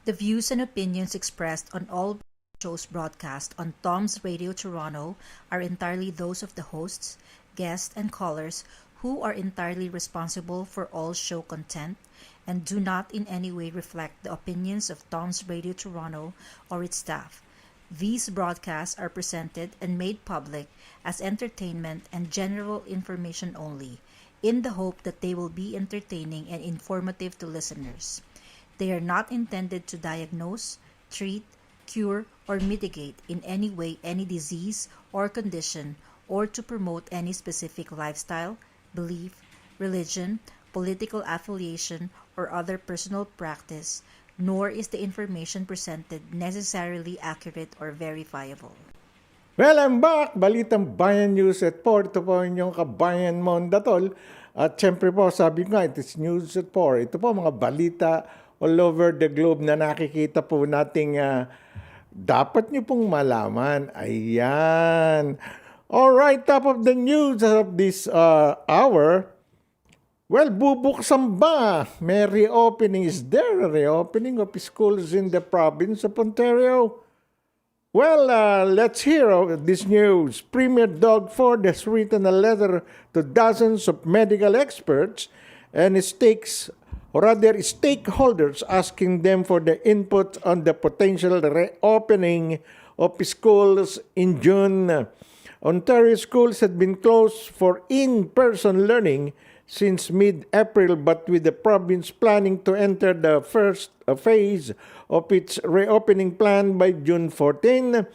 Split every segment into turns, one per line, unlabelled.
The views and opinions expressed on all shows broadcast on Tom's Radio Toronto are entirely those of the hosts, guests, and callers who are entirely responsible for all show content and do not in any way reflect the opinions of Tom's Radio Toronto or its staff. These broadcasts are presented and made public as entertainment and general information only, in the hope that they will be entertaining and informative to listeners. They are not intended to diagnose, treat, cure, or mitigate in any way any disease or condition or to promote any specific lifestyle, belief, religion, political affiliation, or other personal practice, nor is the information presented necessarily accurate or verifiable.
Well, I'm back. Balitang Bayan News at 4. Ito po inyong kabayan Mondatol. At syempre po, sabi ko nga, it is News at 4. Ito po mga balita all over the globe na nakikita po nating dapat nyo pong malaman. Ayan. Alright, top of the news of this hour. Well, bubuksan ba? May reopening. Is there a reopening of schools in the province of Ontario? Well, let's hear this news. Premier Doug Ford has written a letter to dozens of medical experts and stakeholders asking them for their input on the potential reopening of schools in June. Ontario schools had been closed for in-person learning since mid-April, but with the province planning to enter the first phase of its reopening plan by June 14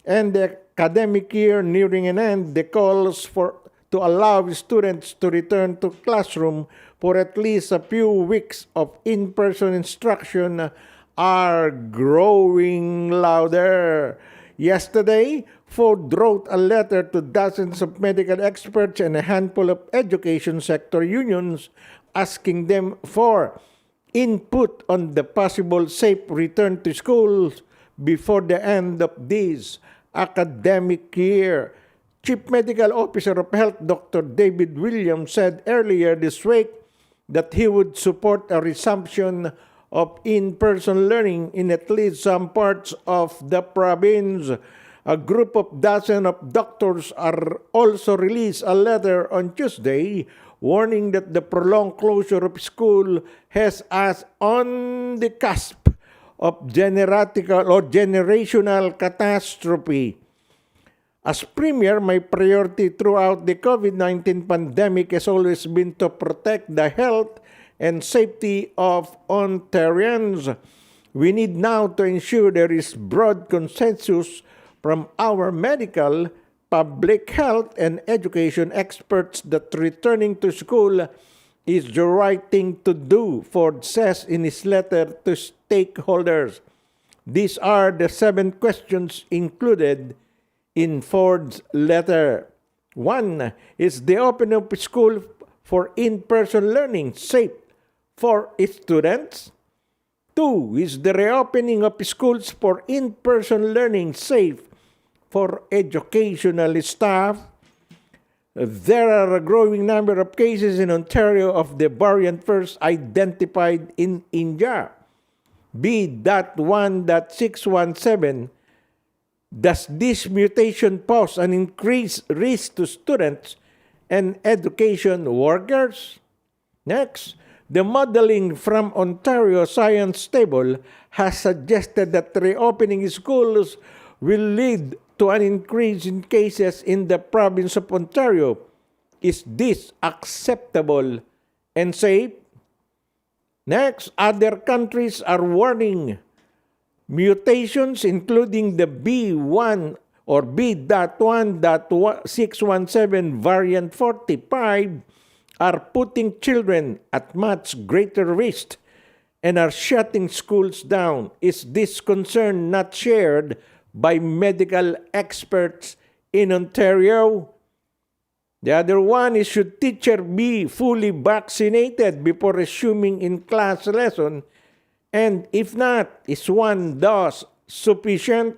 and the academic year nearing an end, the calls to allow students to return to classroom for at least a few weeks of in-person instruction are growing louder. Yesterday, Ford wrote a letter to dozens of medical experts and a handful of education sector unions asking them for input on the possible safe return to schools before the end of this academic year. Chief Medical Officer of Health Dr. David Williams said earlier this week that he would support a resumption of in-person learning in at least some parts of the province. A group of dozens of doctors are also released a letter on Tuesday warning that the prolonged closure of school has us on the cusp of generational catastrophe. As Premier, my priority throughout the COVID-19 pandemic has always been to protect the health and safety of Ontarians. We need now to ensure there is broad consensus from our medical, public health, and education experts that returning to school is the right thing to do, Ford says in his letter to stakeholders. These are the 7 questions included in Ford's letter. 1. Is the opening of school for in-person learning safe for students? 2. Is the reopening of schools for in-person learning safe for educational staff? There are a growing number of cases in Ontario of the variant first identified in India, B.1.617. Does this mutation pose an increased risk to students and education workers? Next, the modeling from Ontario Science Table has suggested that reopening schools will lead to an increase in cases in the province of Ontario. Is this acceptable and safe? Next, other countries are warning mutations including the B1 or B.1.617 variant 45 are putting children at much greater risk and are shutting schools down. Is this concern not shared by medical experts in Ontario? The other one is, should teacher be fully vaccinated before resuming in-class lesson? And if not, is one dose sufficient?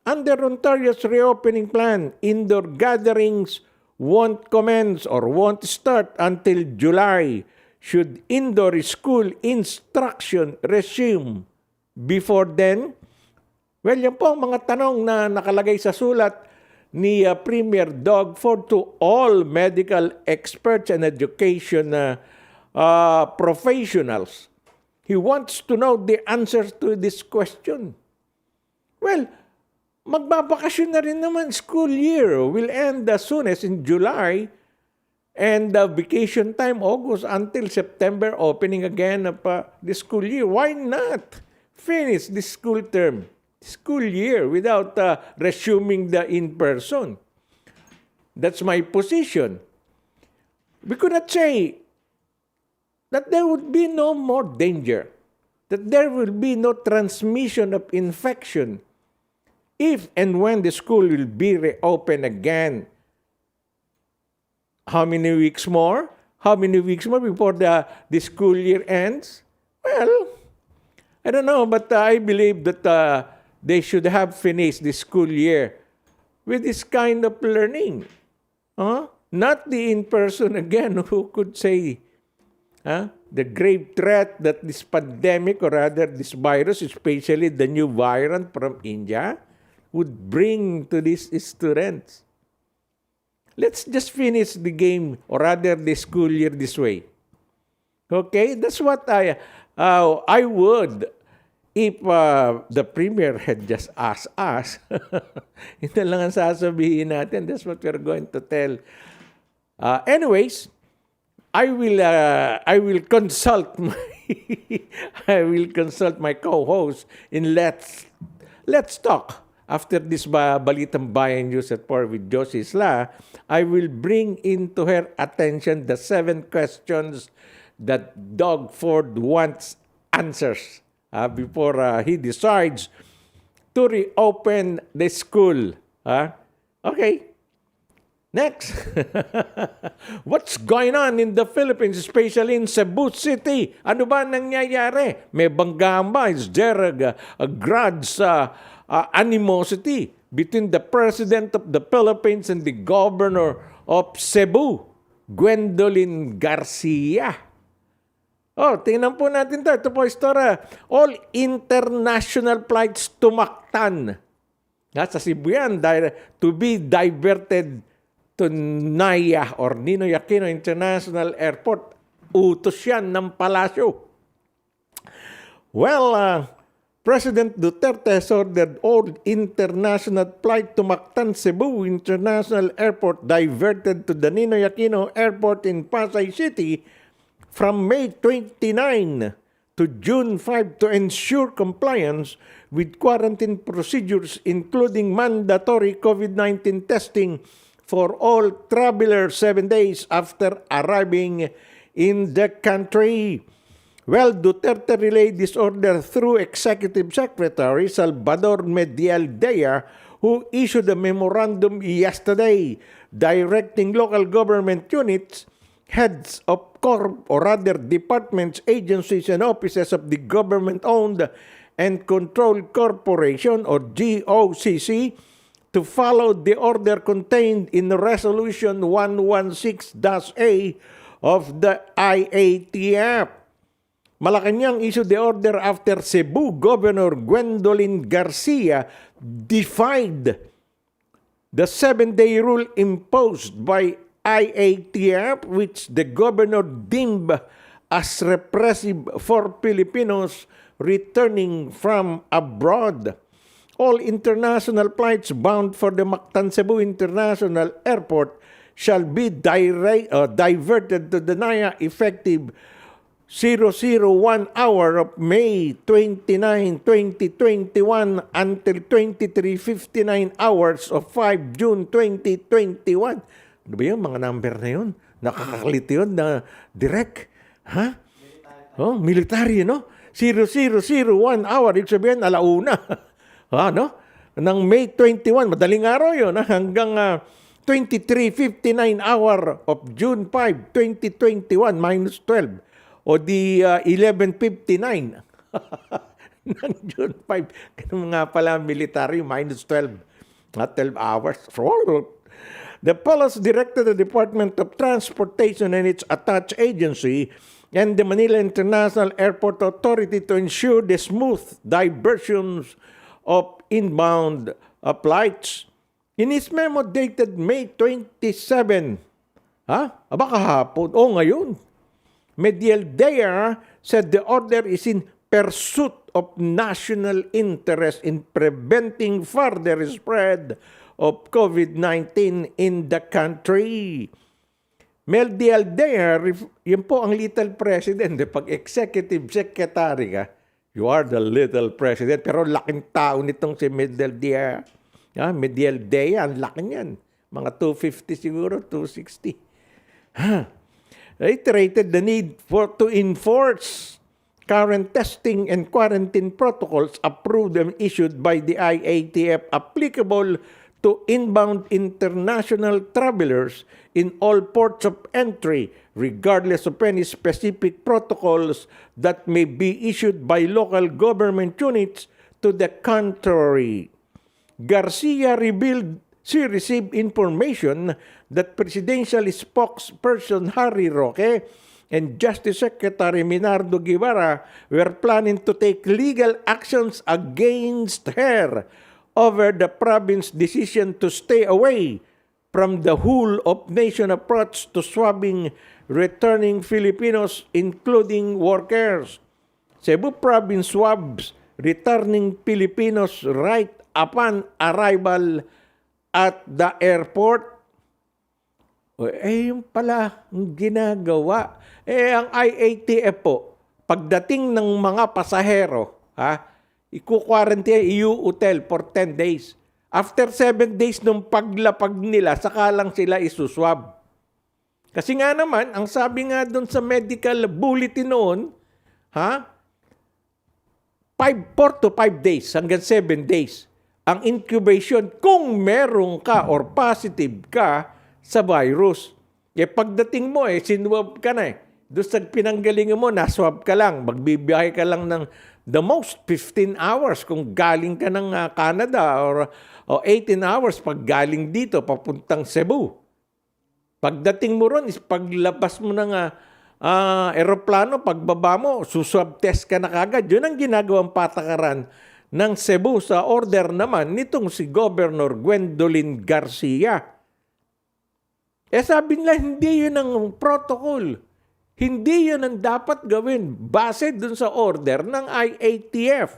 Under Ontario's reopening plan, indoor gatherings won't commence or won't start until July. Should indoor school instruction resume before then? Well, yan po ang mga tanong na nakalagay sa sulat ni Premier Doug Ford to all medical experts and education professionals. He wants to know the answers to this question. Well, magbabakasyon na rin naman. School year will end as soon as in July, and vacation time August until September, opening again of the school year. Why not finish this school year without resuming the in-person? That's my position. We could not say that there would be no more danger, that there will be no transmission of infection if and when the school will be reopened again. How many weeks more? How many weeks more before the school year ends? Well, I don't know, but I believe that they should have finished the school year with this kind of learning. Not the in-person again. Who could say the grave threat that this pandemic, or rather this virus, especially the new variant from India, would bring to these students? Let's just finish the game, or rather the school year, this way. Okay? That's what I would, if the Premier had just asked us. Ito lang ang sasabihin natin. That's what we're going to tell. Anyways, I will consult my co-host in Let's Talk. After this Balitang Bayan News at 4 with Josie Isla, I will bring into her attention the 7 questions that Doug Ford wants answers before he decides to reopen the school. Okay. Next. What's going on in the Philippines, especially in Cebu City? Ano ba nangyayari? May banggaan ba? Is there a grudge animosity between the President of the Philippines and the Governor of Cebu, Gwendolyn Garcia? Tingnan po natin ito. Ito po istorya. All international flights to Mactan sa Cebu yan, to be diverted to Naya or Ninoy Aquino International Airport. Utos yan ng palasyo. Well, President Duterte has ordered all international flight to Mactan Cebu International Airport diverted to the Ninoy Aquino Airport in Pasay City from May 29 to June 5 to ensure compliance with quarantine procedures, including mandatory COVID-19 testing for all travelers 7 days after arriving in the country. Well, Duterte relayed this order through Executive Secretary Salvador Medialdea, who issued a memorandum yesterday directing local government units, heads of departments, agencies, and offices of the government-owned and controlled corporation, or GOCC, to follow the order contained in Resolution 116-A of the IATF. Malacanang issued the order after Cebu Governor Gwendolyn Garcia defied the 7-day rule imposed by IATF, which the governor deemed as repressive for Filipinos returning from abroad. All international flights bound for the Mactan Cebu International Airport shall be diverted to the Naya effective 001 hour of May 29, 2021 until 23:59 hours of 5 June 2021. Ano ba yun? Mga number na yun. Nakakakalito yun na direct. Military, no? 0001 hour. Ibig sabihin, alauna. No? Nang May 21, madaling araw yun, hanggang 23:59 hour of June 5, 2021, minus 12. O di 11:59 ng June 5. Ganun nga pala military, minus 12. 12 hours. The policy directed the Department of Transportation and its attached agency and the Manila International Airport Authority to ensure the smooth diversions of inbound flights. In his memo dated May 27, aba kahapon, ngayon, Medialdea said the order is in pursuit of national interest in preventing further spread of COVID-19 in the country. Medialdea, yun po ang little president. Pag executive secretary ka, you are the little president. Pero laking tao nitong si Medialdea. Medialdea, ang laki niyan. Mga 250 siguro, 260. Reiterated the need to enforce current testing and quarantine protocols approved and issued by the IATF applicable to inbound international travelers in all ports of entry, regardless of any specific protocols that may be issued by local government units to the contrary. Garcia revealed she received information that Presidential Spokesperson Harry Roque and Justice Secretary Minardo Guevara were planning to take legal actions against her over the province's decision to stay away from the whole-of-nation approach to swabbing returning Filipinos, including workers. Cebu Province swabs returning Filipinos right upon arrival at the airport. Yung pala ang ginagawa. Ang IATF po, pagdating ng mga pasahero, i-quarantine, i-hotel for 10 days. After 7 days nung paglapag nila, saka lang sila isuswab. Kasi nga naman, ang sabi nga doon sa medical bulletin noon, 4 to 5 days hanggang 7 days ang incubation kung meron ka or positive ka sa virus. Pagdating mo, sinwab ka na Doon sa pinanggalingan mo, naswab ka lang. Magbibiyahe ka lang ng the most 15 hours kung galing ka ng Canada or 18 hours pag galing dito papuntang Cebu. Pagdating mo ron, paglabas mo ng aeroplano, pagbaba mo, suswab test ka na kagad. Yun ang ginagawang patakaran ng Cebu sa order naman nitong si Governor Gwendolyn Garcia. Sabi nila, hindi yun ang protocol. Hindi yun ang dapat gawin base dun sa order ng IATF.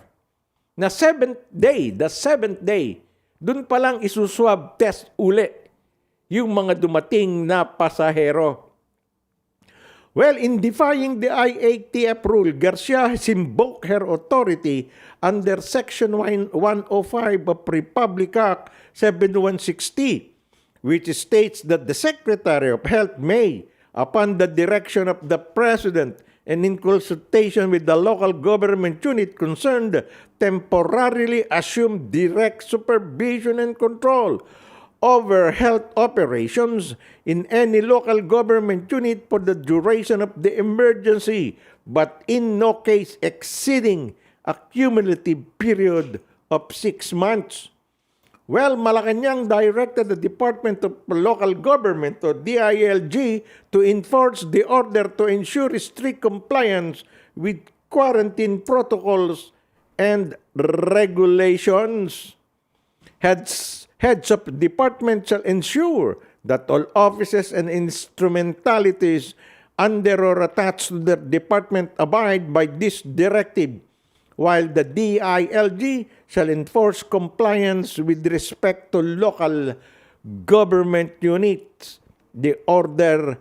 Na the seventh day, dun palang isuswab test uli yung mga dumating na pasahero. Well, in defying the IATF rule, Garcia has invoked her authority under Section 105 of Republic Act 7160, which states that the Secretary of Health may, upon the direction of the President and in consultation with the local government unit concerned, temporarily assume direct supervision and control over health operations in any local government unit for the duration of the emergency, but in no case exceeding a cumulative period of 6 months. Well, Malacanang directed the Department of Local Government or DILG to enforce the order to ensure strict compliance with quarantine protocols and regulations. Heads of department shall ensure that all offices and instrumentalities under or attached to their department abide by this directive, while the DILG shall enforce compliance with respect to local government units. The order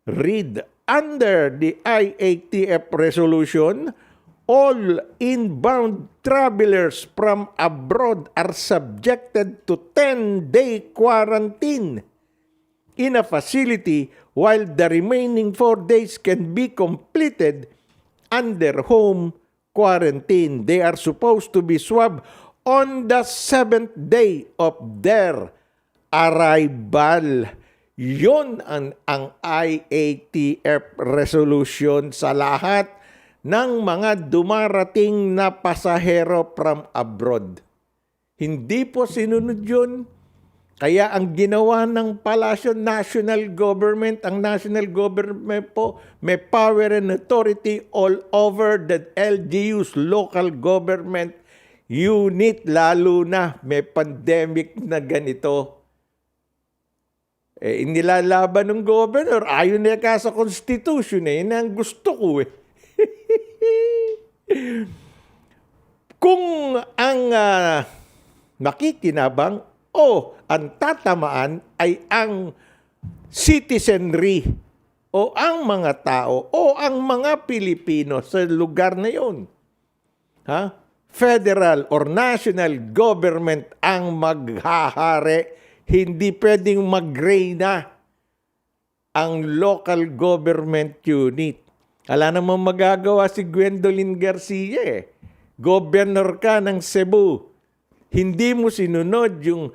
read, under the IATF resolution, all inbound travelers from abroad are subjected to 10-day quarantine in a facility, while the remaining 4 days can be completed under home quarantine. They are supposed to be swabbed on the 7th day of their arrival. Yun ang IATF resolution sa lahat ng mga dumarating na pasahero from abroad. Hindi po sinunod yun Kaya ang ginawa ng palasyo, national government, ang national government po may power and authority all over the LGUs, local government unit, lalo na may pandemic na ganito. Inilalaban ng governor, ayaw niya ka sa constitution, yun ang gusto ko Kung ang makikinabang o ang tatamaan ay ang citizenry o ang mga tao o ang mga Pilipino sa lugar na yun. Federal or national government ang maghahari. Hindi pwedeng mag-reyna ang local government unit. Wala namang magagawa si Gwendolyn Garcia. Governor ka ng Cebu. Hindi mo sinunod yung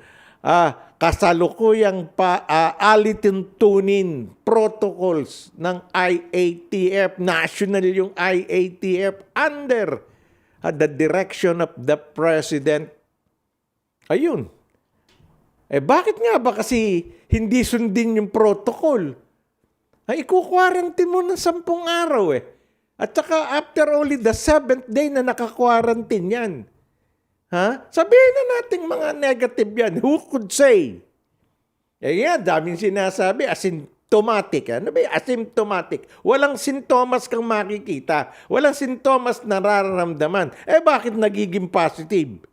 kasalukuyang alituntunin protocols ng IATF, national yung IATF under the direction of the President. Ayun. Bakit nga ba kasi hindi sundin yung protocol? Iko-quarantine mo ng 10 araw At saka after only the 7th day na naka-quarantine yan. Sabihin na natin mga negative yan. Who could say? Daming sinasabi, asymptomatic. Ano ba asymptomatic? Walang sintomas kang makikita. Walang sintomas na nararamdaman. Bakit nagiging positive?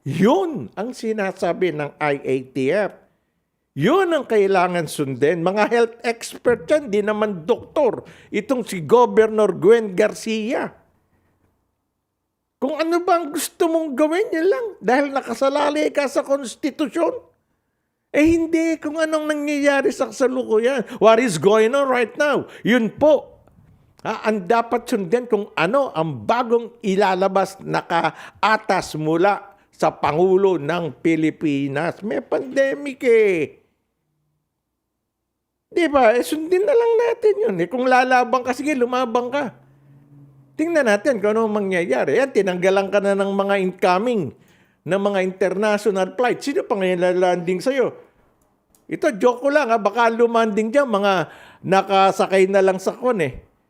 Yun ang sinasabi ng IATF. Yun ang kailangan sundin. Mga health expert yan, di naman doktor. Itong si Governor Gwen Garcia. Kung ano ba ang gusto mong gawin, yan lang. Dahil nakasalalay ka sa konstitusyon. Hindi. Kung anong nangyayari sa kasalukuyan. What is going on right now? Yun po. Ang dapat sundin kung ano ang bagong ilalabas na kaatas mula sa Pangulo ng Pilipinas. May pandemic Di ba? Sundin na lang natin yun. Kung lalabang ka, sige, lumabang ka. Tingnan natin kung ano mangyayari. Tinanggalan ka na ng mga incoming, ng mga international flight. Sino pa ngayon lalanding sa'yo? Ito, joke ko lang. Baka lumanding dyan, mga nakasakay na lang sa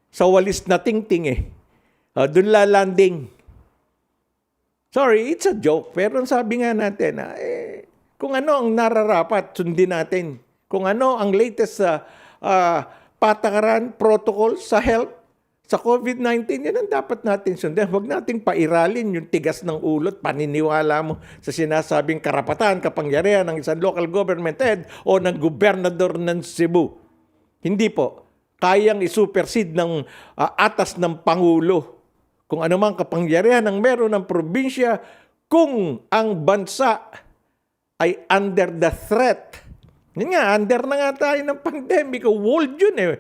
sa walis na tingting Doon lalanding. Sorry, it's a joke. Pero sabi nga natin, kung ano ang nararapat, sundin natin. Kung ano ang latest patakaran, protocol sa health, sa COVID-19, yan ang dapat natin sundin. Huwag nating pairalin yung tigas ng ulot, paniniwala mo sa sinasabing karapatan, kapangyarihan ng isang local government head o ng gobernador ng Cebu. Hindi po. Kayang isupersede ng atas ng Pangulo. Kung anumang kapangyarihan ang meron ng probinsya, kung ang bansa ay under the threat. Yan nga, under na nga tayo ng pandemic. World yun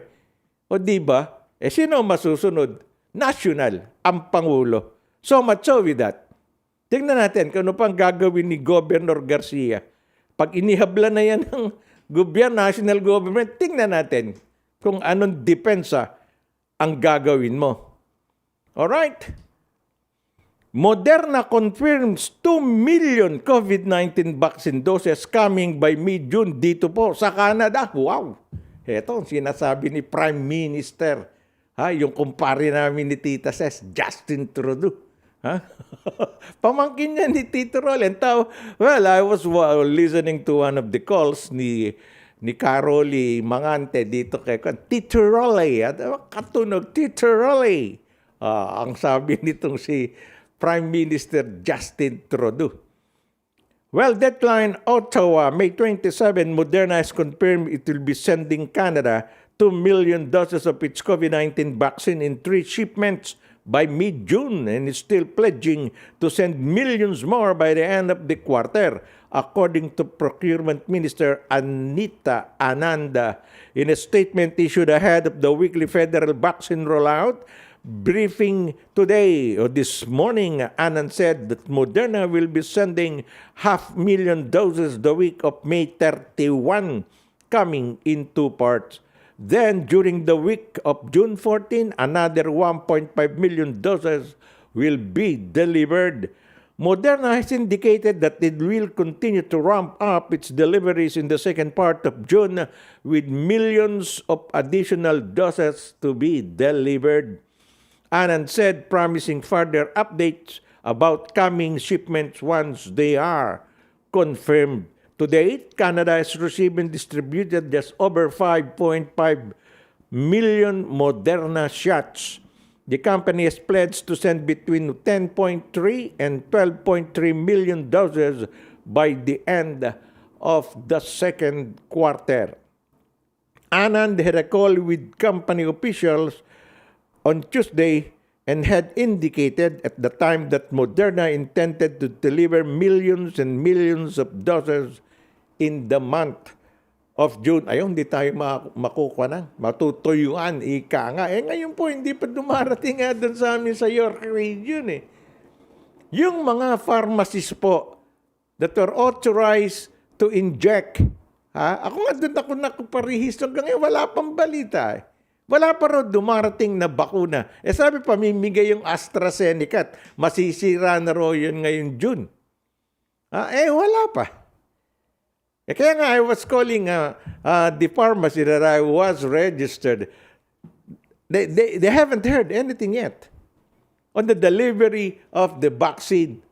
O diba? Sino masusunod? National, ang Pangulo. So much so with that. Tingnan natin kung ano pang gagawin ni Governor Garcia. Pag inihabla na yan ng national government, tingnan natin kung anong depensa ang gagawin mo. Alright. Moderna confirms 2 million COVID-19 vaccine doses coming by mid-June dito po sa Canada. Wow! Ito, sinasabi ni Prime Minister. Yung kumpare namin ni Tita Ses, Justin Trudeau. Pamangkin niya ni Tito Roland. Well, I was listening to one of the calls ni Caroli Mangante dito kay Tito Rolly. Katunog, Tito Rolly. Ang sabi nitong si Prime Minister Justin Trudeau. Well, deadline Ottawa, May 27, Moderna has confirmed it will be sending Canada 2 million doses of its COVID-19 vaccine in 3 shipments by mid-June and is still pledging to send millions more by the end of the quarter, according to Procurement Minister Anita Ananda. In a statement issued ahead of the weekly federal vaccine rollout briefing today or this morning, Anand said that Moderna will be sending 500,000 doses the week of May 31, coming in 2 parts. Then, during the week of June 14, another 1.5 million doses will be delivered. Moderna has indicated that it will continue to ramp up its deliveries in the second part of June with millions of additional doses to be delivered. Anand said, promising further updates about coming shipments once they are confirmed. To date, Canada has received and distributed just over 5.5 million Moderna shots. The company has pledged to send between 10.3 and 12.3 million doses by the end of the second quarter. Anand had a call with company officials on Tuesday and had indicated at the time that Moderna intended to deliver millions and millions of doses in the month of June. Ayun, hindi tayo makukuha na. Matutuyuan, ika nga. Ngayon po, hindi pa dumarating nga doon sa amin sa York region Yung mga pharmacies po that are authorized to inject, ako nga doon ako nakuparehistro hanggang ngayon, wala pang balita Wala pa rin dumarating na bakuna. Sabi pa, mimigay yung AstraZeneca at masisira na ro yun ngayon June. Wala pa. Kaya nga, I was calling the pharmacy that I was registered. They haven't heard anything yet on the delivery of the vaccine.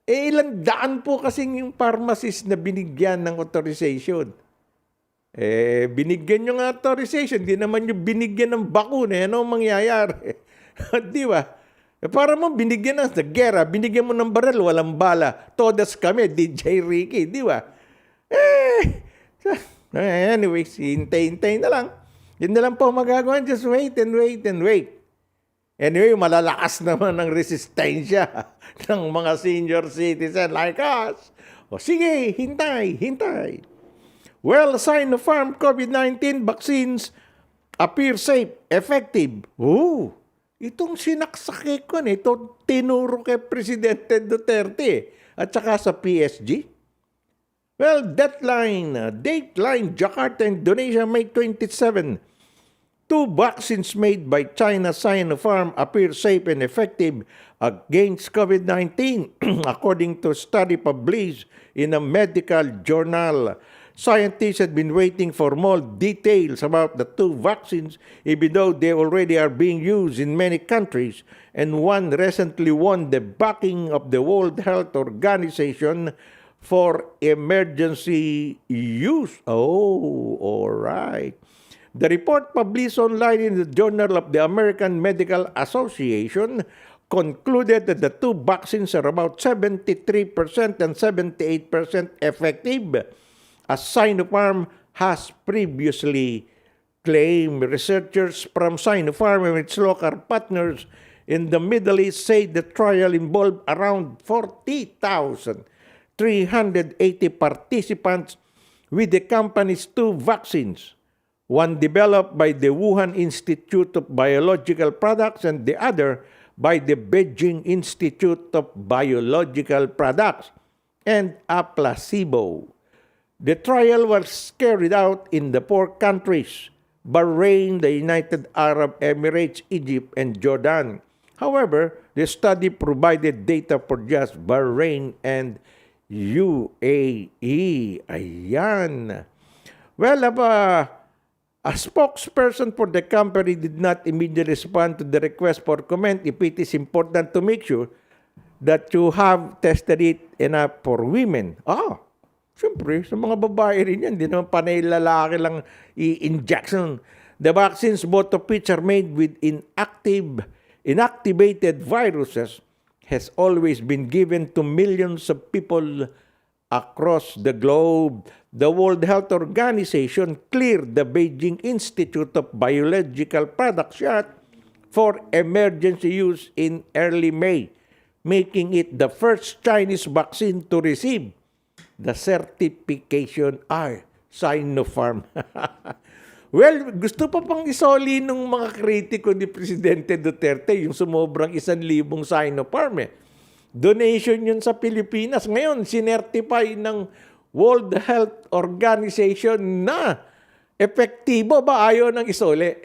Ilang daan po kasing yung pharmacist na binigyan ng authorization. Binigyan nyo ng authorization, di naman nyo binigyan ng bakuna, ano mangyayari? Di ba? Para mo binigyan ng gera, binigyan mo ng baril, walang bala. Todas kami, DJ Ricky, di ba? Anyways, hintay-hintay na lang. Yun na lang po magagawa, just wait and wait and wait. Anyway, malalakas naman ang resistensya ng mga senior citizen like us. O sige, hintay. Well, Sinopharm COVID-19 vaccines appear safe, effective. Itong sinaksak ko ito tinuro kay Presidente Duterte at saka sa PSG. Well, Dateline, Jakarta, Indonesia, May 27. 2 vaccines made by China Sinopharm appear safe and effective against COVID-19, according to a study published in a medical journal. Scientists had been waiting for more details about the 2 vaccines, even though they already are being used in many countries, and one recently won the backing of the World Health Organization for emergency use. All right. The report published online in the Journal of the American Medical Association concluded that the 2 vaccines are about 73% and 78% effective, as Sinopharm has previously claimed. Researchers from Sinopharm and its local partners in the Middle East say the trial involved around 40,380 participants with the company's 2 vaccines, one developed by the Wuhan Institute of Biological Products and the other by the Beijing Institute of Biological Products, and a placebo. The trial was carried out in the 4 countries, Bahrain, the United Arab Emirates, Egypt, and Jordan. However, the study provided data for just Bahrain and UAE. Ayan. Well, a spokesperson for the company did not immediately respond to the request for comment if it is important to make sure that you have tested it enough for women. Siyempre, sa mga babae rin yan, hindi naman panay lalaki lang i-injection. The vaccines, both of which are made with inactivated viruses, has always been given to millions of people across the globe. The World Health Organization cleared the Beijing Institute of Biological Products shot for emergency use in early May, making it the first Chinese vaccine to receive the certification. Sinopharm. Well, gusto pa pang isoli ng mga kritiko ni Presidente Duterte yung sumobrang 1,000 Sinopharm. Donation yun sa Pilipinas. Ngayon, sinertify ng World Health Organization na epektibo ba? Ayaw nang isoli.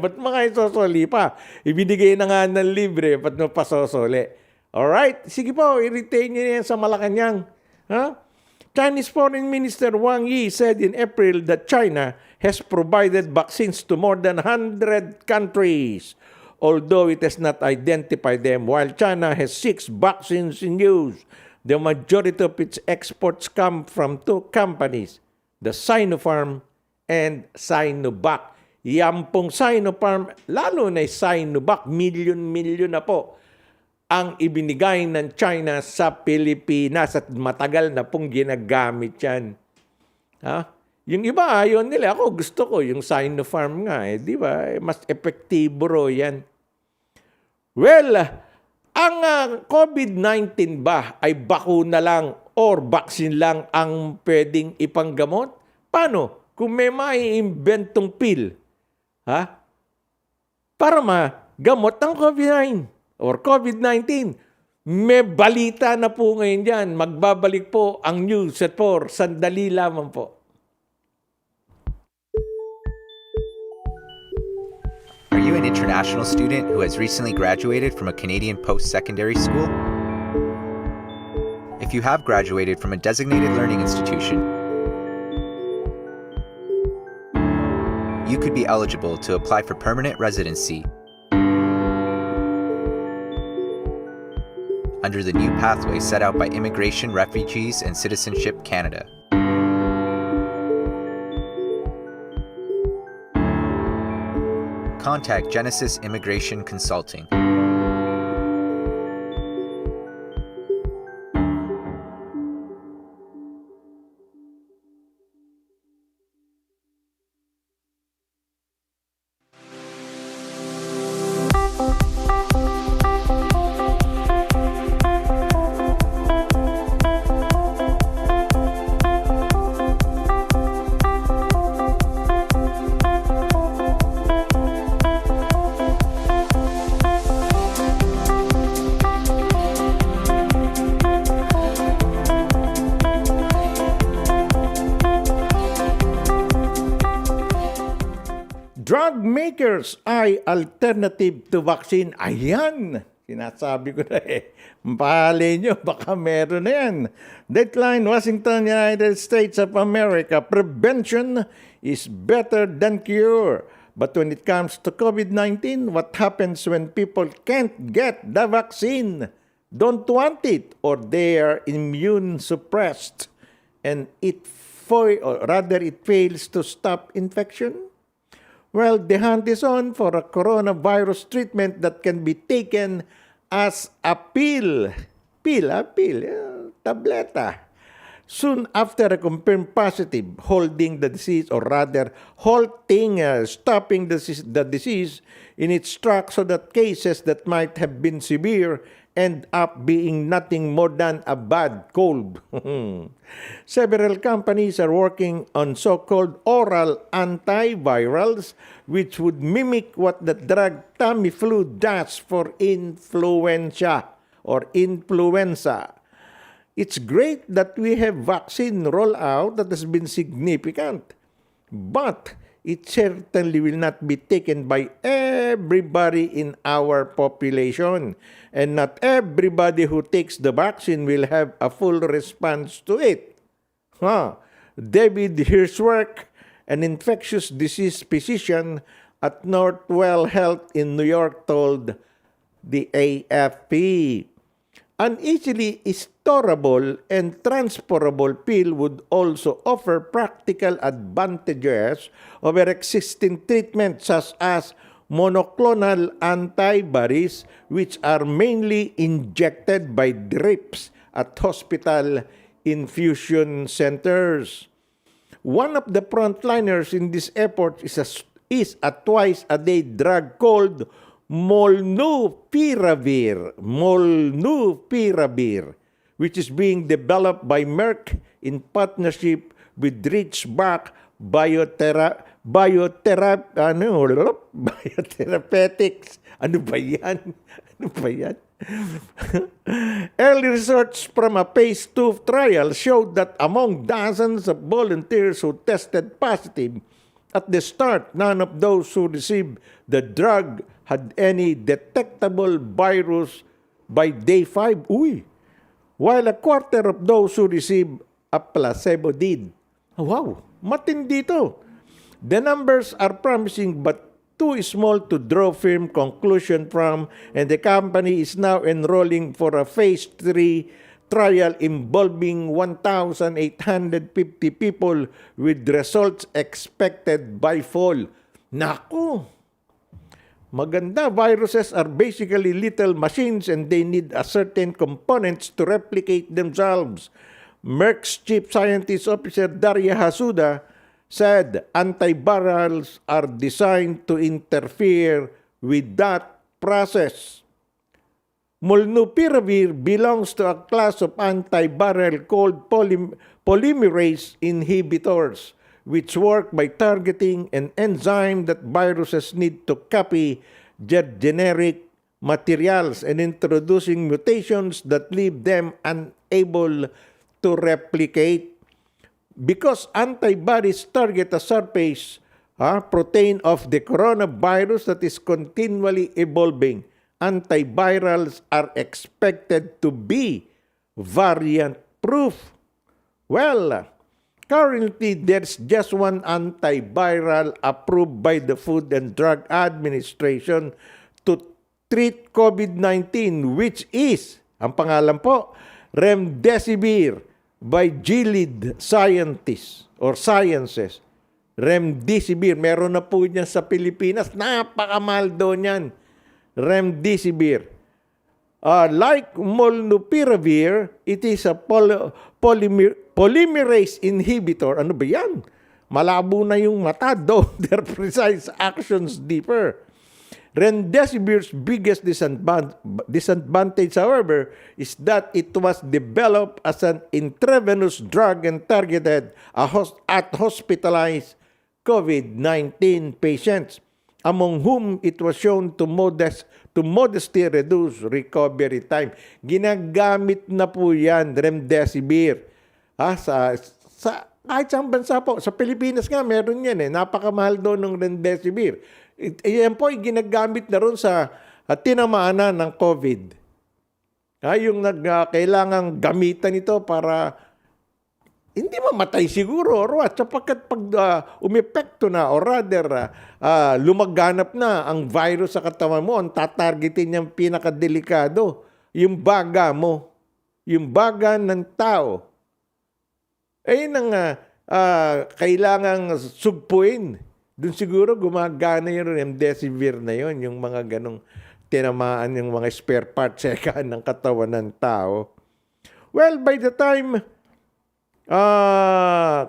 Ba't mga isosoli pa? Ibinigay na nga ng libre, ba't mo pasosoli? Alright? Sige po, i-retain niyo yan sa Malacanang. Ha? Chinese Foreign Minister Wang Yi said in April that China has provided vaccines to more than 100 countries, although it has not identified them. While China has 6 vaccines in use, the majority of its exports come from 2 companies, the Sinopharm and Sinovac. Yan pong Sinopharm, lalo na Sinovac, milyon-milyon na po ang ibinigay ng China sa Pilipinas at matagal na pong ginagamit yan. Ha? Yung iba, ayaw nila. Ako gusto ko yung Sinopharm nga. Di ba? Mas epektibo ro yan. Well, ang COVID-19 ba ay bakuna lang or vaccine lang ang pwedeng ipanggamot? Paano? Kung may mai-inventong pill, ha? Para magamot ang COVID-19 or COVID-19. May balita na po ngayon dyan. Magbabalik po ang news at 4. Sandali lamang po.
Are you an international student who has recently graduated from a Canadian post-secondary school? If you have graduated from a designated learning institution, you could be eligible to apply for permanent residency under the new pathway set out by Immigration, Refugees, and Citizenship Canada. Contact Genesis Immigration Consulting.
Drug makers ay alternative to vaccine. Ayan! Sinasabi ko na eh. Pahali nyo, baka meron na yan. Deadline, Washington, United States of America. Prevention is better than cure. But when it comes to COVID-19, what happens when people can't get the vaccine, don't want it, or they are immune suppressed, and it fails to stop infection? Well, the hunt is on for a coronavirus treatment that can be taken as a pill. Tableta. Soon after a confirmed positive, holding the disease, or rather stopping the disease in its tracks so that cases that might have been severe end up being nothing more than a bad cold. Several companies are working on so-called oral antivirals, which would mimic what the drug Tamiflu does for influenza. It's great that we have vaccine rollout that has been significant, but it certainly will not be taken by everybody in our population. And not everybody who takes the vaccine will have a full response to it. David Hirschwerk, an infectious disease physician at Northwell Health in New York, told the AFP. An easily storable and transportable pill would also offer practical advantages over existing treatments such as monoclonal antibodies, which are mainly injected by drips at hospital infusion centers. One of the frontliners in this effort is a twice-a-day drug called molnupiravir, which is being developed by Merck in partnership with Ridgeback Biotherapeutics. Ano ba yan? Early research from a phase 2 trial showed that among dozens of volunteers who tested positive at the start, none of those who received the drug had any detectable virus by day 5. While a quarter of those who received a placebo did. Wow, matindi to. The numbers are promising but too small to draw firm conclusion from, and the company is now enrolling for a phase 3 trial involving 1,850 people with results expected by fall. Naku! Maganda, viruses are basically little machines and they need a certain components to replicate themselves. Merck's Chief Scientist Officer Daria Hasuda said antivirals are designed to interfere with that process. Molnupiravir belongs to a class of antiviral called polymerase inhibitors, which work by targeting an enzyme that viruses need to copy their generic materials and introducing mutations that leave them unable to replicate. Because antibodies target a surface protein of the coronavirus that is continually evolving, antivirals are expected to be variant-proof. Well, currently, there's just one antiviral approved by the Food and Drug Administration to treat COVID-19, which is, ang pangalan po, Remdesivir by Gilead Sciences. Remdesivir, meron na po niyan sa Pilipinas. Napakamahal daw niyan. Remdesivir. Like molnupiravir, it is a polymerase inhibitor. Ano ba yan? Malabo na yung mata, though their precise actions differ. Remdesivir's biggest disadvantage, however, is that it was developed as an intravenous drug and targeted at hospitalized COVID-19 patients, among whom it was shown to modestly reduce recovery time. Ginagamit na po yan, Remdesivir. Kahit sa bansa po, sa Pilipinas nga, meron yan eh. Napakamahal doon ng Remdesivir. Yan po ay ginagamit na ron sa tinamaan ng COVID. Yung kailangang gamitan ito para hindi mamatay siguro or what. Sapagkat pag umepekto na or rather lumaganap na ang virus sa katawan mo, ang tatargetin niyang pinakadelikado, yung baga mo, yung baga ng tao. Ayun ang kailangang sugpuin. Doon siguro gumagana yung Remdesivir na yon, yung mga ganong tinamaan yung mga spare parts ng katawan ng tao. Well, by the time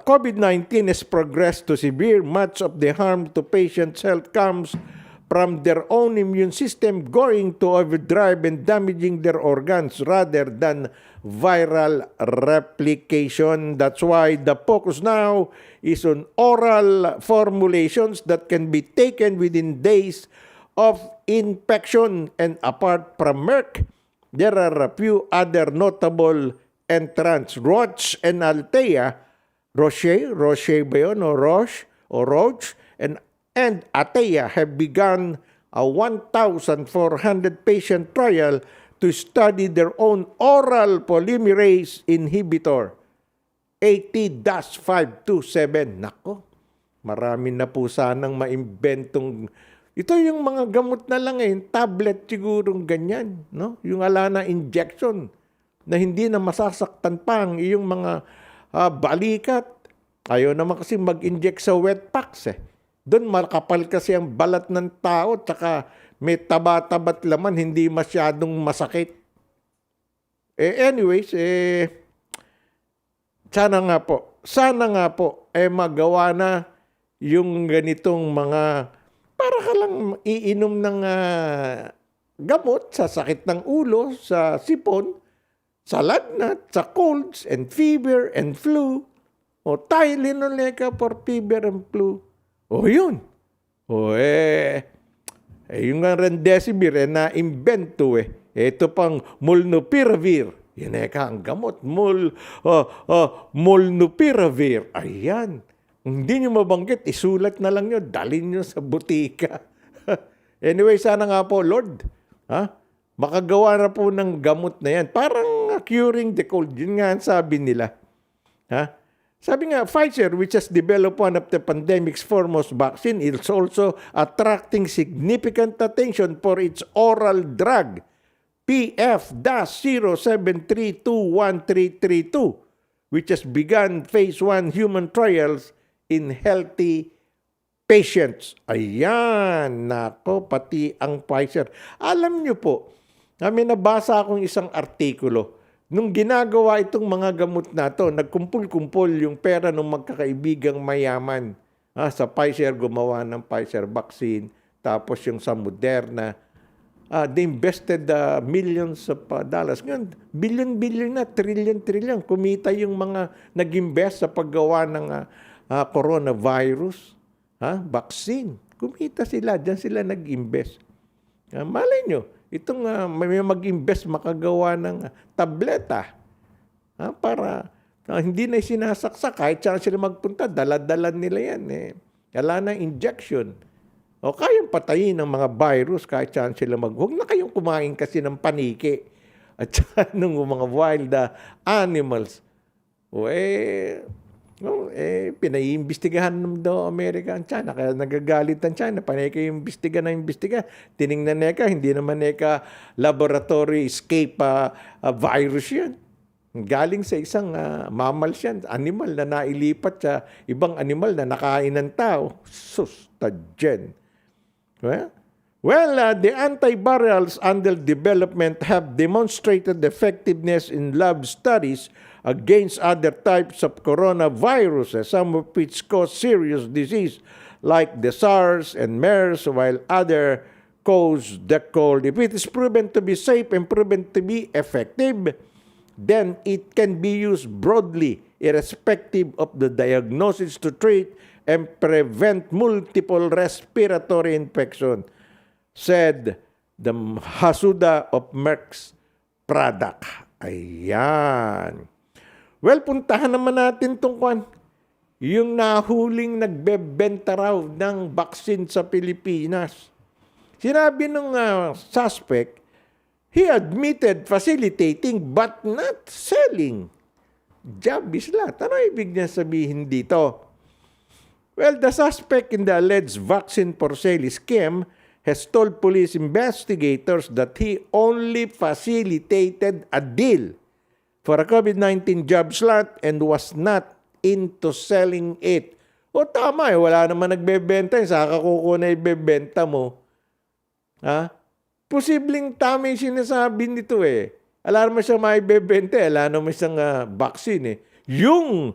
COVID-19 has progressed to severe, much of the harm to patients' health comes from their own immune system going to overdrive and damaging their organs rather than viral replication. That's why the focus now is on oral formulations that can be taken within days of infection. And apart from Merck, there are a few other notable entrants. Roche and Althea, Roche ba yun? O Roche, and Althea have begun a 1,400 patient trial to study their own oral polymerase inhibitor, 80-527. Nako, marami na po sanang maimbentong. Ito yung mga gamot na lang yung tablet sigurong ganyan, no? Yung alana injection na hindi na masasaktan pa ang iyong mga balikat. Ayaw naman kasi mag-inject sa wet packs eh. Doon makapal kasi ang balat ng tao tsaka may taba-tabat laman, hindi masyadong masakit. Anyways, sana nga po magawa na yung ganitong mga para ka lang iinom ng gamot sa sakit ng ulo, sa sipon, sa lagnat, sa colds and fever and flu, o Tylenol for fever and flu. O yun. Yung Remdesivir na-invento Ito pang molnupiravir. Yan ang gamot. Molnupiravir. Ayan. Hindi nyo mabanggit, isulat na lang nyo, dalhin nyo sa butika. Anyway, sana nga po, Lord, makagawa na po ng gamot na yan. Parang curing the cold. Yun nga ang sabi nila. Ha? Sabi nga, Pfizer, which has developed one of the pandemic's foremost vaccine, is also attracting significant attention for its oral drug, PF-0732132, which has begun phase 1 human trials in healthy patients. Ayan, nako, pati ang Pfizer. Alam nyo po, may nabasa akong isang artikulo. Nung ginagawa itong mga gamot na to, nagkumpul-kumpul yung pera ng magkakaibigang mayaman. Sa Pfizer, gumawa ng Pfizer vaccine. Tapos yung sa Moderna, they invested millions of dollars. Ngayon, billion na, trillion. Kumita yung mga nag-invest sa paggawa ng coronavirus vaccine. Kumita sila, dyan sila nag-invest. Malay nyo, itong may mag-invest makagawa ng tableta para hindi na sinasaksak. Kahit saan sila magpunta, dala-dala nila yan. Wala na injection. O kayang patayin ng mga virus kahit saan sila huwag na kayong kumain kasi ng paniki at saka ng mga wild animals. Pinaiimbestigahan ng Amerika ang China. Kaya nagagalit ang China. Panay kayo imbestiga. Tiningnan neka, hindi naman neka laboratory escape virus yan. Galing sa isang mammals yan, animal na nailipat sa ibang animal na nakain ng tao. Sus, tadyen. Well, the antivirals under development have demonstrated effectiveness in lab studies against other types of coronaviruses, some of which cause serious disease like the SARS and MERS, while other cause the cold. If it is proven to be safe and proven to be effective, then it can be used broadly, irrespective of the diagnosis, to treat and prevent multiple respiratory infection, said the Hasuda of Merck's product. Ayan. Well, puntahan naman natin itong yung nahuling nagbebenta raw ng vaccine sa Pilipinas. Sinabi ng suspect, he admitted facilitating but not selling. Job is lot. Ano ibig niya sabihin dito? Well, the suspect in the alleged vaccine for sale scheme has told police investigators that he only facilitated a deal for a COVID-19 job slot and was not into selling it. O tama wala naman nagbebenta. Saka kuko na ibebenta mo. Posibleng tama yung sinasabi nito Wala naman siya maibebenta wala naman siyang vaccine Yung,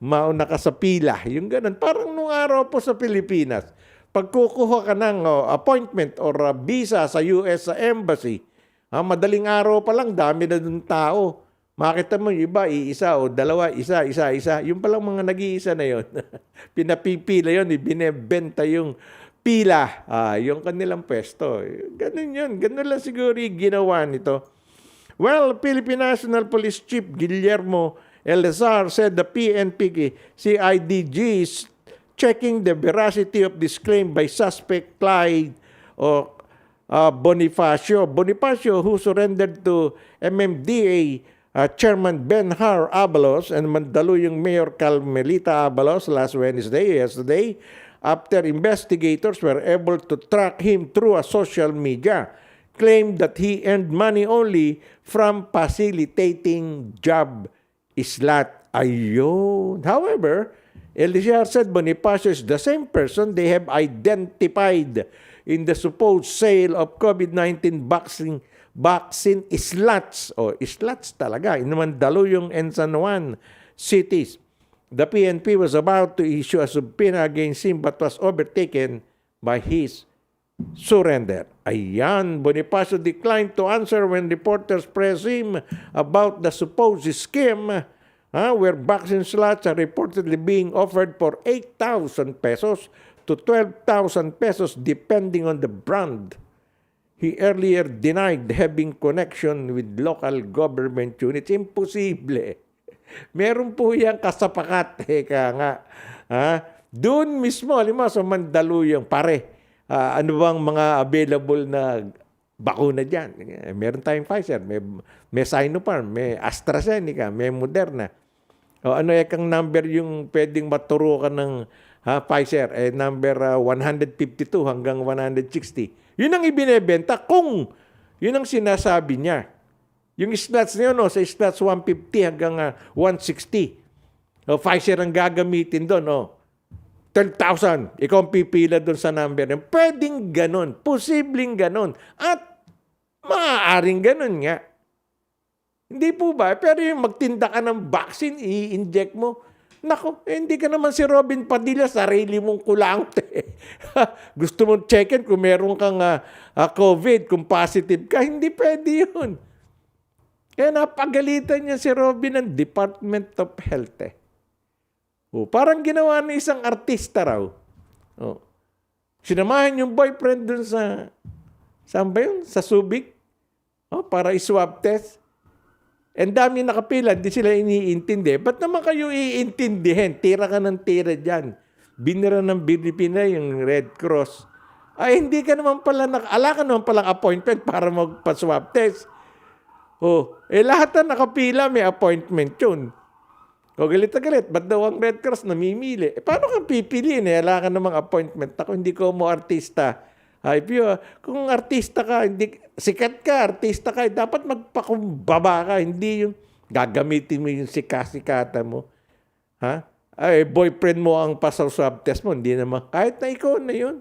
mauna ka sa pila. Yung ganun. Parang nung araw po sa Pilipinas, pagkukuha ka ng appointment or visa sa US sa embassy, madaling araw pa lang, dami na dun tao. Makita mo yung iba, iisa o dalawa, isa. Yung palang mga nag-iisa na yon pinapipila yon binebenta yung pila, yung kanilang pwesto. Ganun yun. Ganun lang siguro yung ginawa nito. Well, Philippine National Police Chief Guillermo Elazar said the PNP CIDG is checking the veracity of this claim by suspect Clyde Bonifacio. Bonifacio, who surrendered to MMDA Chairman Benhar Abalos and Mandaluyong Mayor Carmelita Abalos yesterday, after investigators were able to track him through a social media, claimed that he earned money only from facilitating job slot. Ayun. However, Elizar said Bonifacio is the same person they have identified in the supposed sale of COVID-19 vaccine slots. Slots talaga. In Mandaluyong and San Juan cities. The PNP was about to issue a subpoena against him but was overtaken by his surrender. Ayan, Bonifacio declined to answer when reporters pressed him about the supposed scheme where vaccine slots are reportedly being offered for 8,000 pesos to 12,000 pesos depending on the brand. He earlier denied having connection with local government units. Imposible. Meron po yan kasapakat. Eka nga. Doon mismo, halimbawa sa Mandaluyong, pare, ano bang mga available na bakuna dyan? Meron tayong Pfizer, may Sinopharm, may AstraZeneca, may Moderna. O ano kang number yung pwedeng maturo ka ng Pfizer? Number 152 hanggang 160. Yun ang ibinebenta kung yun ang sinasabi niya. Yung slots niya, no, sa slots 150 hanggang 160. Pfizer ang gagamitin doon. 12,000. Ikaw ang pipila doon sa number. Pwedeng ganon. Posibleng ganon. At maaaring ganon nga. Hindi po ba? Pero yung magtinda ka ng vaccine, i-inject mo. Nako, hindi ka naman si Robin Padilla, sarili mong kulangot. Gusto mong check-in kung meron kang COVID, kung positive ka, hindi pwede yun. Kaya napagalitan niya si Robin ng Department of Health. Parang ginawa ng isang artista raw. Sinamahan yung boyfriend dun sa, saan ba yun? Sa Subic. Para i-swab test. And dami nakapila, di sila iniintindi. Ba't naman kayo iintindihin? Tira ka ng tira dyan. Binira ng Pilipina yung Red Cross. Ay, hindi ka naman pala, ala ka naman palang appointment para magpa-swab test. Lahat na nakapila may appointment yun. Galit na galit. Ba't daw ang Red Cross namimili? Paano kang pipiliin? Ala ka namang appointment. Ako, hindi ko mo artista. Kung artista ka, hindi, sikat ka, artista ka, dapat magpakumbaba ka. Hindi yung gagamitin mo yung sikasikata mo. Boyfriend mo ang pasawswab test mo. Hindi naman. Kahit na ikaw na yun.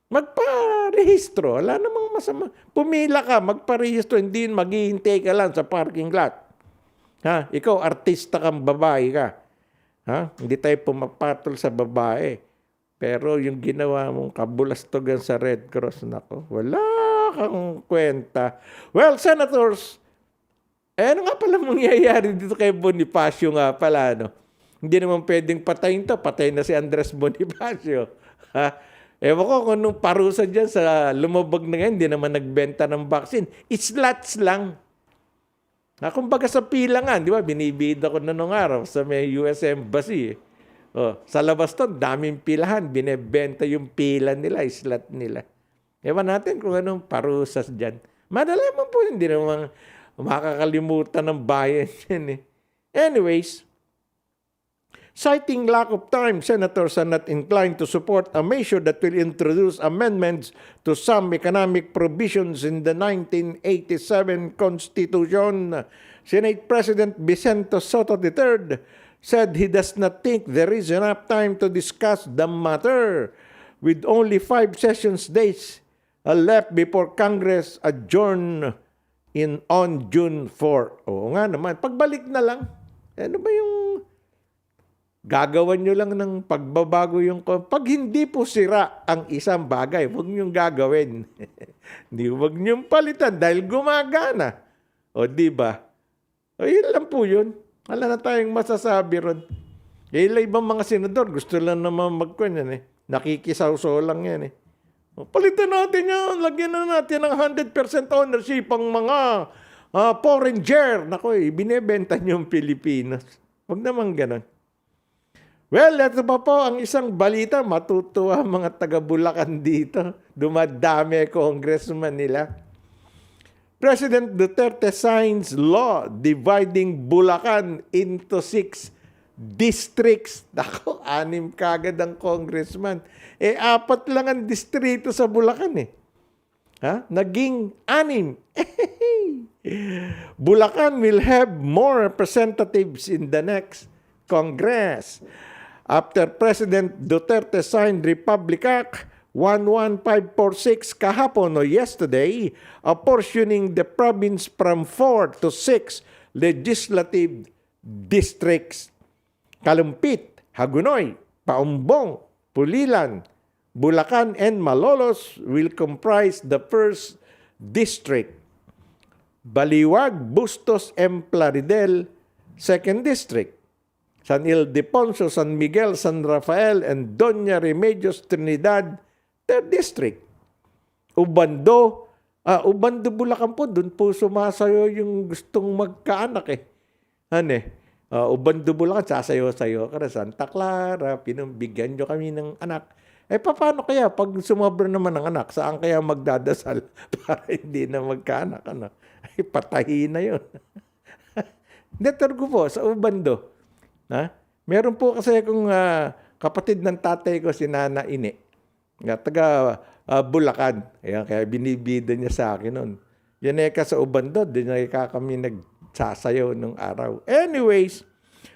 Magparehistro. Wala namang masama. Pumila ka, magparehistro. Hindi maghihintay ka lang sa parking lot. Ikaw, artista kang babae ka. Hindi tayo pumapatol sa babae. Pero yung ginawa mong kabulastogan sa Red Cross, nako, wala kang kwenta. Well, Senators, ano nga pala mangyayari dito kay Bonifacio nga pala, no? Hindi naman pwedeng patayin to. Patay na si Andres Bonifacio. Ewan ko kung anong parusa dyan sa lumabag na ngayon, hindi naman nagbenta ng vaccine. Slots lang. Kumbaga sa pila nga, di ba? Binibida ko na nung araw sa may US Embassy. Sa labas to, daming pilahan. Binebenta yung pila nila, slot nila. Ewan natin kung anong parusas dyan. Madalaman po, hindi naman makakalimutan ng bayan yan. Anyways, citing lack of time, senators are not inclined to support a measure that will introduce amendments to some economic provisions in the 1987 Constitution. Senate President Vicente Soto III said he does not think there is enough time to discuss the matter, with only 5 sessions days left before Congress adjourn on June 4. Oo nga naman, pagbalik na lang. Ano ba yung gagawan nyo lang ng pagbabago yung... Pag hindi po sira ang isang bagay, huwag nyo gagawin. Huwag nyo palitan dahil gumagana. Di ba? Yun lang po yun. Wala na tayong masasabi ron. Ibang mga senador, gusto lang naman magkuhan yan. Nakikisaw-saw lang yan. Palitan natin yan. Lagyan na natin ng 100% ownership ang mga foreign share. Naku, binibenta nyo yung Pilipinas. Huwag naman ganun. Well, ito pa po ang isang balita. Matutuwa mga taga-Bulacan dito. Dumadami congressman nila. President Duterte signs law dividing Bulacan into 6 districts. Ako, 6 kagad ang congressman. 4 lang ang distrito sa Bulacan Naging 6. Bulacan will have more representatives in the next Congress. After President Duterte signed Republic Act 11546 kahapon o yesterday, apportioning the province from 4 to 6 legislative districts. Kalumpit, Hagunoy, Paumbong, Pulilan, Bulacan, and Malolos will comprise the first district. Baliwag, Bustos, and Plaridel, second district. San Ildefonso, San Miguel, San Rafael, and Doña Remedios Trinidad, third district. Ubando, Bulacan po, doon po sumasayo yung gustong magkaanak Ubando Bulacan, sasayo-sayo ka na, Santa Clara, pinumbigyan nyo kami ng anak. Paano kaya pag sumobra naman ng anak, saan kaya magdadasal para hindi na magkaanak? Ano? Patahin na yun. Netargo po, sa Ubando. Ha? Meron po kasi akong kapatid ng tatay ko, si Nana Ini. Taga Bulacan. Ayan, kaya binibida niya sa akin nun. Yan sa Ubando, din kami nagsasayaw nung araw. Anyways,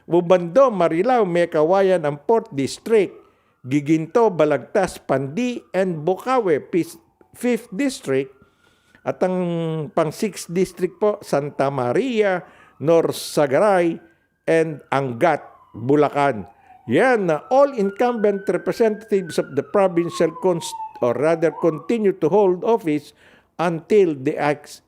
Ubando, Marilao, Mekawayan, ang 4th District, Giginto, Balagtas, Pandi, and Bukawe, 5th District, at ang pang 6th District po, Santa Maria, North Sagaray, and Angat, Bulacan. Yan, all incumbent representatives of the provincial continue to hold office until the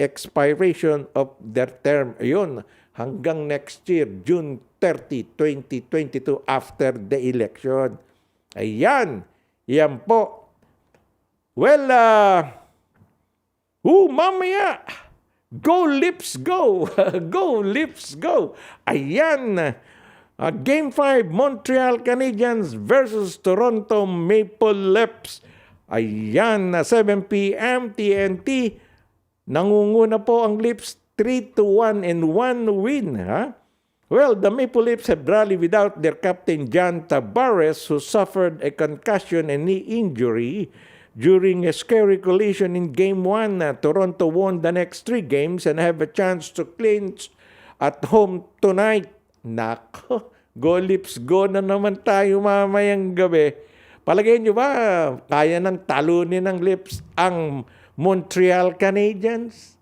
expiration of their term. Ayun, hanggang next year, June 30, 2022, after the election. Ayan, yan po. Well, mamaya, go Lips go! Go Lips go! Ayan, Game 5, Montreal Canadiens versus Toronto Maple Leafs. Ayan, 7 p.m. TNT. Nangunguna po ang Leafs 3-1 and 1 win. Ha? Well, the Maple Leafs have rallied without their captain John Tavares, who suffered a concussion and knee injury during a scary collision in Game 1. Toronto won the next 3 games and have a chance to clinch at home tonight. Nako, go Leafs go na naman tayo mamayang gabi. Palagay nyo ba, kaya ng talunin ng Leafs ang Montreal Canadiens?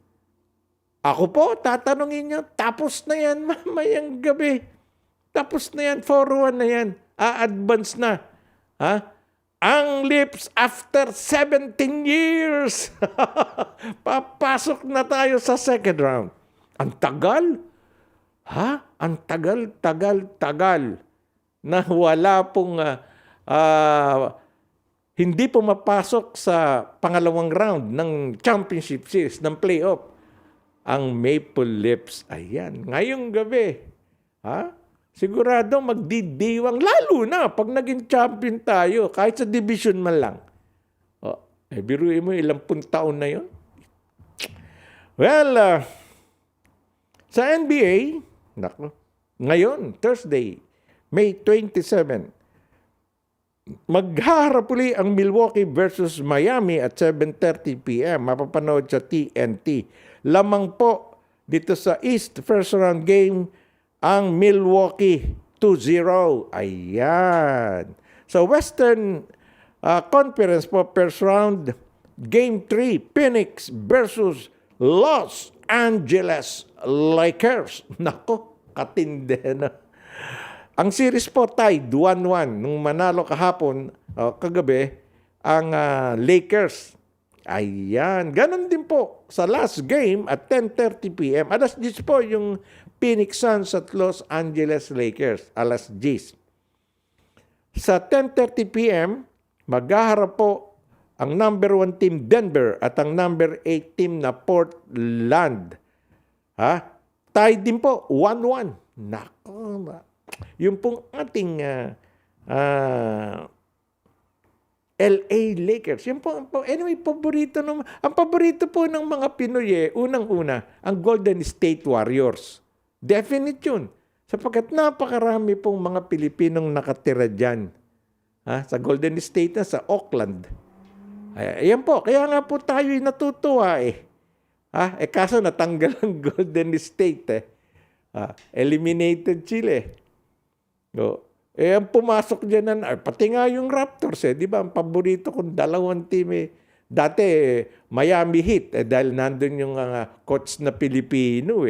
Ako po, tatanungin nyo, tapos na yan mamayang gabi. Tapos na yan, 4-1 na yan. A-advance na. Ha? Ang Leafs after 17 years. Papasok na tayo sa second round. Ang tagal. Ha? Ang tagal na wala pong hindi pumapasok sa pangalawang round ng championship series, ng playoff. Ang Maple Leafs, ayan, ngayong gabi, ha? Sigurado magdidiwang, lalo na pag naging champion tayo, kahit sa division man lang. Biruin mo, ilang taon na yun? Well, sa NBA, ngayon, Thursday, May 27, maghaharap uli ang Milwaukee versus Miami at 7:30 p.m. Mapapanood sa TNT. Lamang po dito sa East first round game ang Milwaukee 2-0. Ayan. So Western Conference po first round game 3 Phoenix versus Los Angeles Lakers. Nako, katindi na. Ang series po tied 1-1 nung manalo kahapon, kagabi, ang Lakers. Ayan. Ganon din po sa last game at 10:30 p.m. Alas 10 po yung Phoenix Suns at Los Angeles Lakers. Alas 10. Sa 10:30 p.m., maghaharap po ang number 1 team Denver at ang number 8 team na Portland. Ha? Tied din po 1-1. Nako, yung pong ating LA Lakers. Yung po, anyway, ang paborito po ng mga Pinoy, unang-una, ang Golden State Warriors. Definite yun. Sapagkat napakarami pong mga Pilipinong nakatira dyan. Sa Golden State na, sa Oakland. Ayan po, kaya nga po tayo'y natutuwa kaso natanggal ang Golden State eliminated Chile. Ang pumasok dyan pati nga yung Raptors di ba? Ang paborito kong dalawang team dati Miami Heat dahil nandun yung coach na Pilipino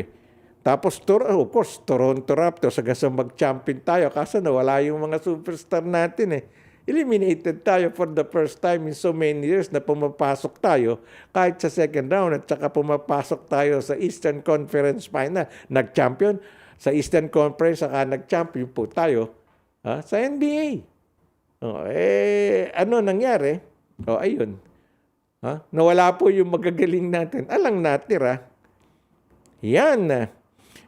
Tapos of course Toronto Raptors hanggang sa mag-champion tayo kaso nawala yung mga superstar natin Eliminated tayo for the first time in so many years na pumapasok tayo kahit sa second round at saka pumapasok tayo sa Eastern Conference Final. Nag-champion sa Eastern Conference saka nag-champion po tayo sa NBA. Ano nangyari? Ayun. Nawala po yung magagaling natin. Alang natin Yan.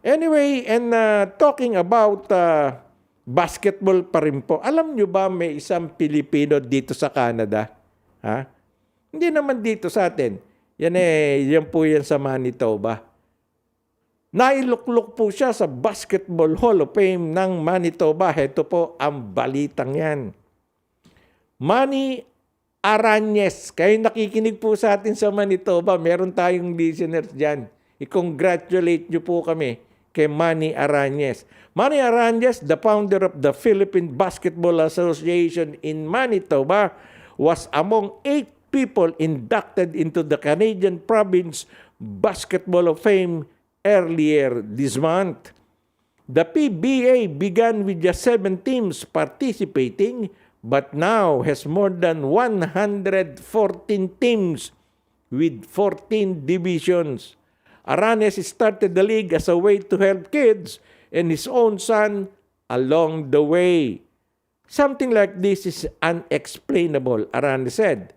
Anyway, and talking about basketball pa rin po. Alam nyo ba may isang Pilipino dito sa Canada? Ha? Hindi naman dito sa atin. Yan po yan sa Manitoba. Nailuklok po siya sa Basketball Hall of Fame ng Manitoba. Ito po ang balitang yan. Manny Arañez. Kayo nakikinig po sa atin sa Manitoba. Meron tayong listeners dyan. I-congratulate nyo po kami kay Manny Arañez. Manny Arañez, the founder of the Philippine Basketball Association in Manitoba, was among 8 people inducted into the Canadian Province Basketball of Fame earlier this month. The PBA began with just 7 teams participating, but now has more than 114 teams with 14 divisions. Arañez started the league as a way to help kids and his own son along the way. Something like this is unexplainable, Arañez said.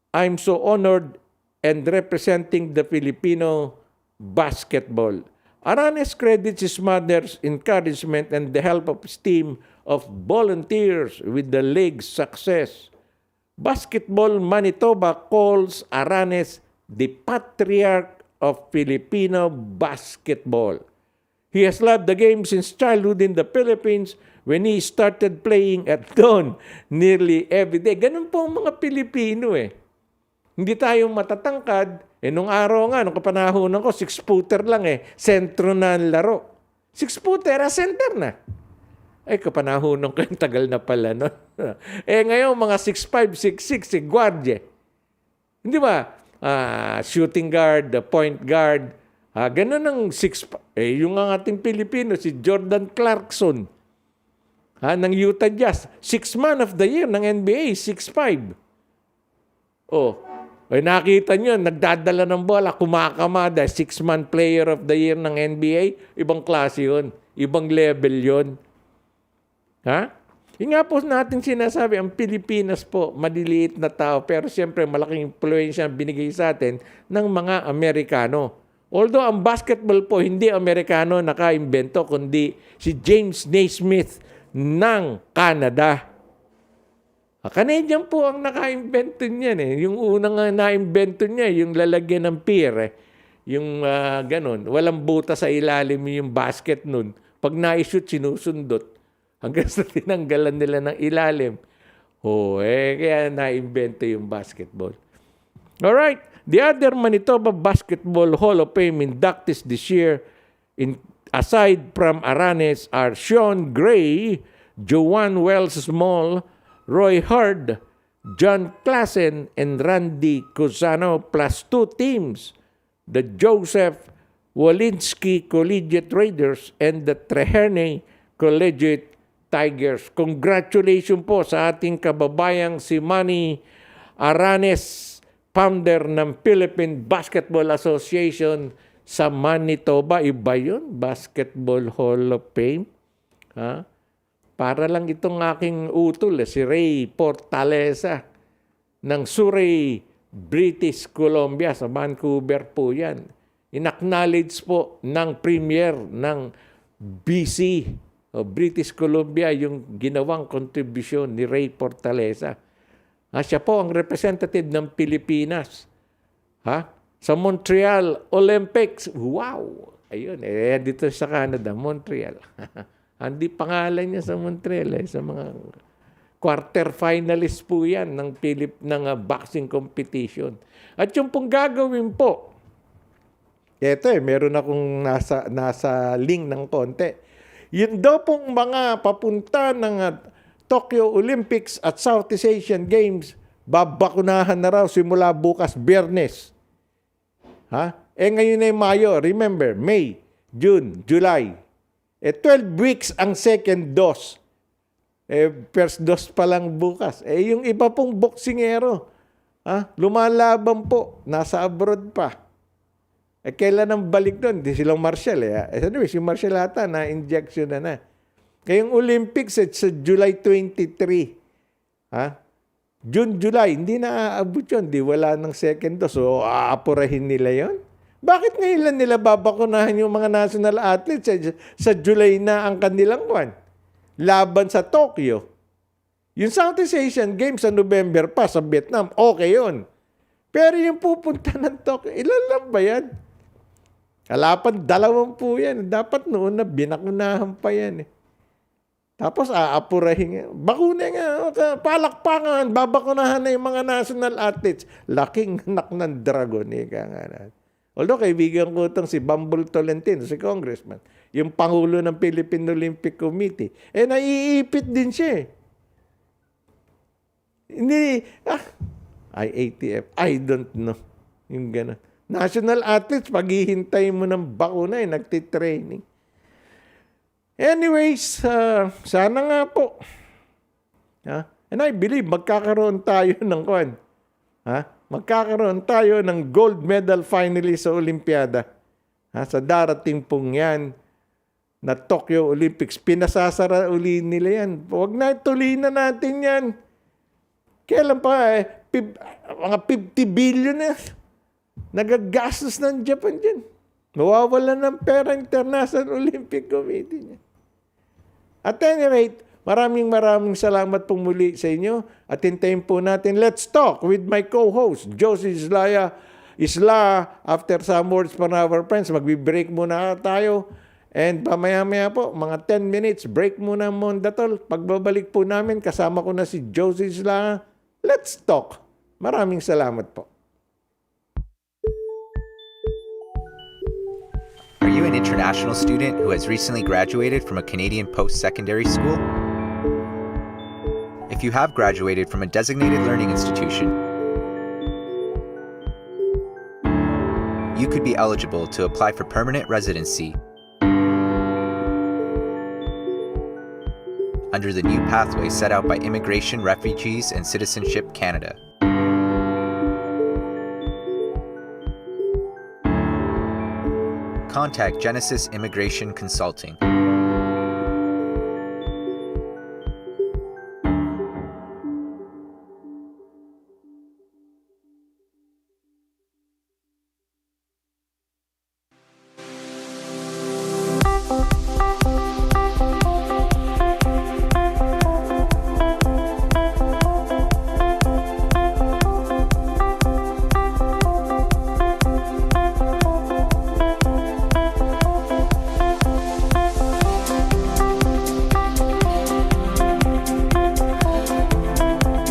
I'm so honored and representing the Filipino basketball. Arañez credits his mother's encouragement and the help of his team of volunteers with the league's success. Basketball Manitoba calls Arañez the patriarch of Filipino basketball. He has loved the game since childhood in the Philippines when he started playing at dawn nearly every day. Ganun po ang mga Pilipino eh. Hindi tayo matatangkad. Nung araw nga, nung kapanahonan ko, 6-footer lang eh. Sentro na ang laro. 6-footer, center na. Ay, kapanahonan ko, yung tagal na pala. No? Ngayon, mga 6'5", 6'6", guardia. Hindi ba? Shooting guard, point guard. Ganun ang 6'5". Yung ating Pilipino, si Jordan Clarkson. Ng Utah Jazz. 6th man of the year ng NBA, 6'5". Nakita nyo, nagdadala ng bola, kumakamada, 6-man player of the year ng NBA. Ibang klase yun. Ibang level yun. Yung nga po natin sinasabi, ang Pilipinas po, maliliit na tao, pero siyempre malaking influensya binigay sa atin ng mga Amerikano. Although ang basketball po, hindi Amerikano naka-imbento, kundi si James Naismith ng Canada. Canadian po ang naka-imbento niyan eh. Yung unang na-imbento niya, yung lalagyan ng pier eh. Yung ganun, walang buta sa ilalim yung basket nun. Pag na-shoot, sinusundot. Hanggang sa tinanggalan nila ng ilalim. Kaya na-imbento yung basketball. Alright, the other Manitoba Basketball Hall of Fame inductees this year, aside from Arañez, are Sean Gray, Joanne Wells Small, Roy Hard, John Klassen, and Randy Cusano, plus 2 teams, the Joseph Walensky Collegiate Raiders and the Treherne Collegiate Tigers. Congratulations po sa ating kababayang si Manny Arañez, founder ng Philippine Basketball Association sa Manitoba. Iba yun, Basketball Hall of Fame. Para lang itong aking utol, si Ray Fortaleza ng Surrey, British Columbia, sa Vancouver po yan. In-acknowledge po ng Premier ng BC, British Columbia, yung ginawang kontribusyon ni Ray Fortaleza. Siya po ang representative ng Pilipinas. Sa Montreal Olympics. Wow! Ayun, dito sa Canada, Montreal. Hindi pangalan niya sa Montreal. Sa mga quarter-finalist po yan ng boxing competition. At yung pong gagawin po, meron akong nasa link ng konti. Yun daw pong mga papunta ng Tokyo Olympics at Southeast Asian Games, babakunahan na raw simula bukas, Biyernes. Ngayon ay Mayo. Remember, May, June, July. 12 weeks ang second dose. First dose pa lang bukas. Yung iba pong boksingero, lumalaban po, nasa abroad pa. Kailan ang balik doon? Di silang Marshall. Anyway, si Marshall ata na-injection na. Kayong Olympics sa July 23. June, July, hindi na aabot yun. Di wala ng second dose. So, aapurahin nila yon. Bakit ngayon lang nila babakunahan yung mga national athletes sa July na ang kanilang laban sa Tokyo? Yung Southeast Asian Games sa November pa sa Vietnam, okay yun. Pero yung pupunta ng Tokyo, ilan lang ba yan? Kalapan, 20 yan. Dapat noon na binakunahan pa yan eh. Tapos aapurahin. Bakuna nga, palakpakan, babakunahan na yung mga national athletes. Laking anak ng dragon. Although kaibigan ko itong si Bambol Tolentino, si congressman, yung Pangulo ng Philippine Olympic Committee, naiipit din siya eh. Hindi, IATF, I don't know. Yung gano'n. National athletes, paghihintay mo ng bakuna nagtitraining. Anyways, sana nga po. And I believe magkakaroon tayo ng magkakaroon tayo ng gold medal finalist sa Olympiada. Sa darating pong yan na Tokyo Olympics. Pinasasara uli nila yan. Huwag na, tuloy na natin yan. Kailan pa mga 50 billion na nagagastos ng Japan dyan. Mawawala ng pera International Olympic Committee niya. At any rate, maraming salamat po muli sa inyo. At hintayin po natin, let's talk with my co-host, Josie Isla. After some words from our friends, magbi-break muna tayo. And pamaya-maya po, mga 10 minutes, break muna Mondatol. Pagbabalik po namin, kasama ko na si Josie Isla. Let's talk. Maraming salamat po.
Are you an international student who has recently graduated from a Canadian post-secondary school? If you have graduated from a designated learning institution, you could be eligible to apply for permanent residency under the new pathway set out by Immigration, Refugees, and Citizenship Canada. Contact Genesis Immigration Consulting